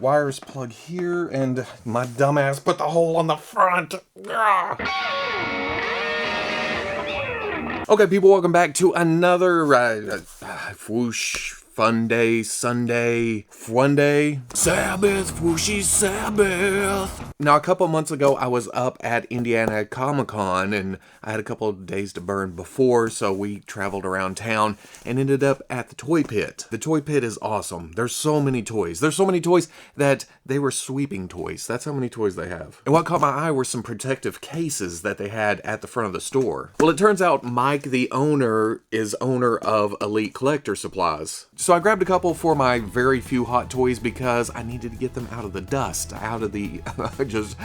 wires plug here, and my dumbass put the hole on the front. Okay, people, welcome back to another Fwoosh Fun Day, Sunday, Fun Day, Sabbath, Fwooshy Sabbath. Now, a couple months ago, I was up at Indiana Comic-Con, and I had a couple of days to burn before, so we traveled around town and ended up at the Toy Pit. The Toy Pit is awesome. There's so many toys. There's so many toys that they were sweeping toys. That's how many toys they have. And what caught my eye were some protective cases that they had at the front of the store. Well, it turns out Mike, the owner, is owner of Elite Collector Supplies. So I grabbed a couple for my very few hot toys because I needed to get them out of the dust, out of the just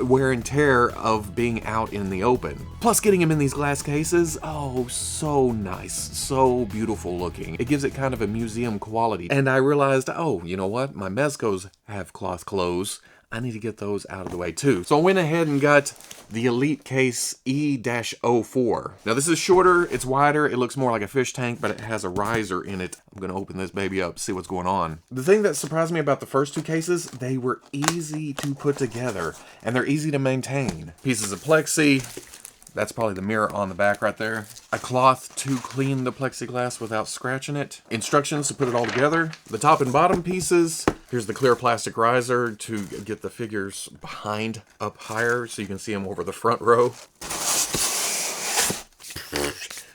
wear and tear of being out in the open. Plus, getting them in these glass cases, oh, so nice, so beautiful looking. It gives it kind of a museum quality. And I realized, oh, you know what? My Mezcos have cloth clothes. I need to get those out of the way too. So I went ahead and got the Elite Case E-04. Now this is shorter, it's wider, it looks more like a fish tank, but it has a riser in it. I'm gonna open this baby up, see what's going on. The thing that surprised me about the first two cases, they were easy to put together, and they're easy to maintain. Pieces of plexi. That's probably the mirror on the back right there. A cloth to clean the plexiglass without scratching it. Instructions to put it all together. The top and bottom pieces. Here's the clear plastic riser to get the figures behind up higher so you can see them over the front row.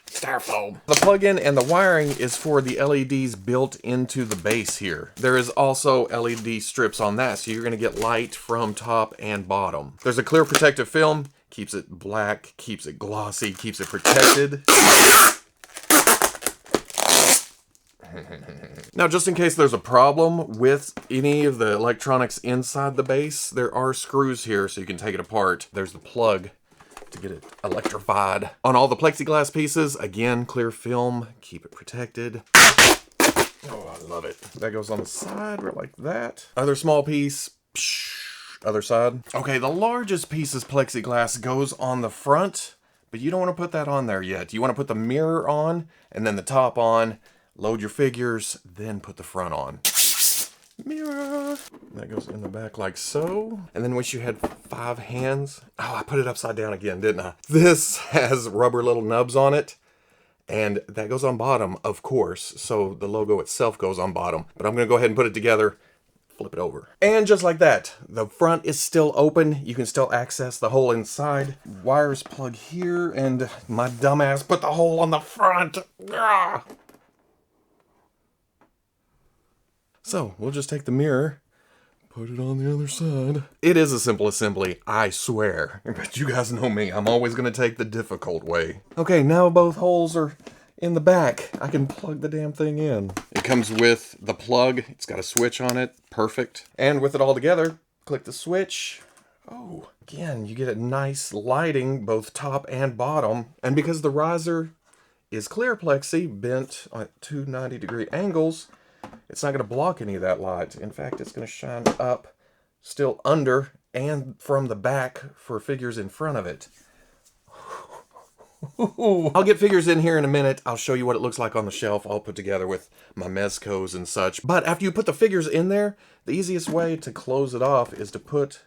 Styrofoam. The plug-in and the wiring is for the LEDs built into the base here. There is also LED strips on that, so you're gonna get light from top and bottom. There's a clear protective film. Keeps it black, keeps it glossy, keeps it protected. Now, just in case there's a problem with any of the electronics inside the base, there are screws here so you can take it apart. There's the plug to get it electrified. On all the plexiglass pieces, again, clear film, keep it protected. Oh, I love it. That goes on the side, right like that. Other small piece, other side. Okay, the largest piece of plexiglass goes on the front, but you don't want to put that on there yet. You want to put the mirror on, and then the top on, load your figures, then put the front on. Mirror. That goes in the back like so. And then wish you had 5 hands. Oh, I put it upside down again, didn't I? This has rubber little nubs on it, and that goes on bottom, of course, so the logo itself goes on bottom. But I'm going to go ahead and put it together. Flip it over. And just like that, the front is still open. You can still access the hole inside. Wires plug here, and my dumbass put the hole on the front. Ah! So we'll just take the mirror, put it on the other side. It is a simple assembly, I swear. But you guys know me, I'm always gonna take the difficult way. Okay, now both holes are in the back. I can plug the damn thing in. It comes with the plug. It's got a switch on it. Perfect. And with it all together, click the switch. Oh, again, you get a nice lighting, both top and bottom. And because the riser is clear plexi, bent at 290-degree angles, it's not going to block any of that light. In fact, it's going to shine up, still under, and from the back for figures in front of it. I'll get figures in here in a minute. I'll show you what it looks like on the shelf, all put together with my Mezcos and such. But after you put the figures in there, the easiest way to close it off is to put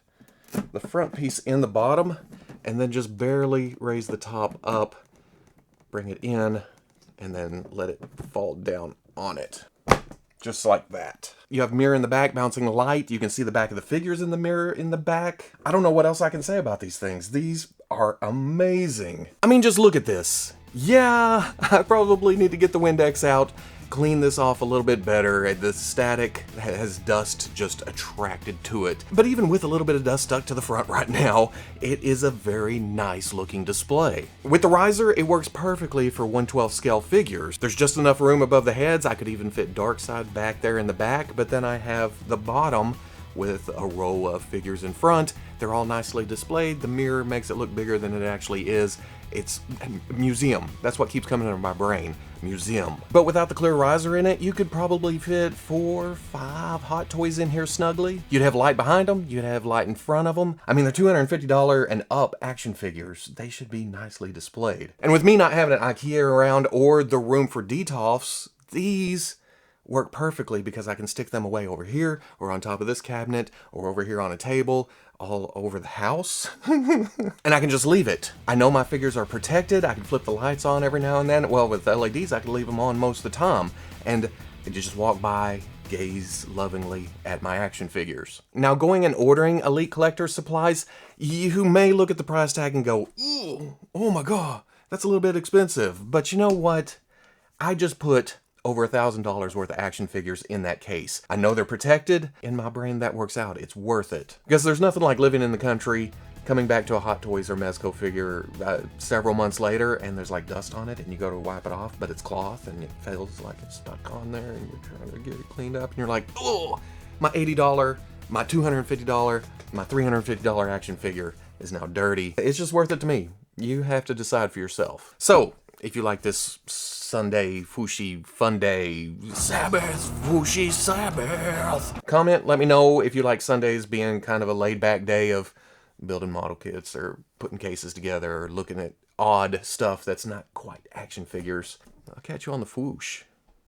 the front piece in the bottom and then just barely raise the top up, bring it in, and then let it fall down on it. Just like that. You have mirror in the back bouncing light. You can see the back of the figures in the mirror in the back. I don't know what else I can say about these things. These are amazing. I mean, just look at this. Yeah, I probably need to get the Windex out, clean this off a little bit better. The static has dust just attracted to it. But even with a little bit of dust stuck to the front right now, it is a very nice looking display. With the riser, it works perfectly for 1/12 scale figures. There's just enough room above the heads. I could even fit Darkseid back there in the back, but then I have the bottom with a row of figures in front. They're all nicely displayed. The mirror makes it look bigger than it actually is. It's a museum. That's what keeps coming into my brain. Museum. But without the clear riser in it, you could probably fit 4 or 5 Hot Toys in here snugly. You'd have light behind them. You'd have light in front of them. I mean, they're $250 and up action figures. They should be nicely displayed. And with me not having an IKEA around or the room for detolfs, these work perfectly because I can stick them away over here or on top of this cabinet or over here on a table all over the house. And I can just leave it. I know my figures are protected. I can flip the lights on every now and then. Well, with LEDs, I can leave them on most of the time. And you just walk by, gaze lovingly at my action figures. Now, going and ordering Elite Collector supplies, you may look at the price tag and go, ooh, oh my God, that's a little bit expensive. But you know what? I just put over $1,000 worth of action figures in that case. I know they're protected. In my brain, that works out. It's worth it. Because there's nothing like living in the country, coming back to a Hot Toys or Mezco figure several months later, and there's like dust on it, and you go to wipe it off, but it's cloth, and it feels like it's stuck on there, and you're trying to get it cleaned up, and you're like, oh, my $80, my $250, my $350 action figure is now dirty. It's just worth it to me. You have to decide for yourself. So, if you like this Sunday Fwooshy fun day, Sabbath, Fwooshy Sabbath, comment, let me know if you like Sundays being kind of a laid back day of building model kits or putting cases together or looking at odd stuff that's not quite action figures. I'll catch you on the Fwoosh.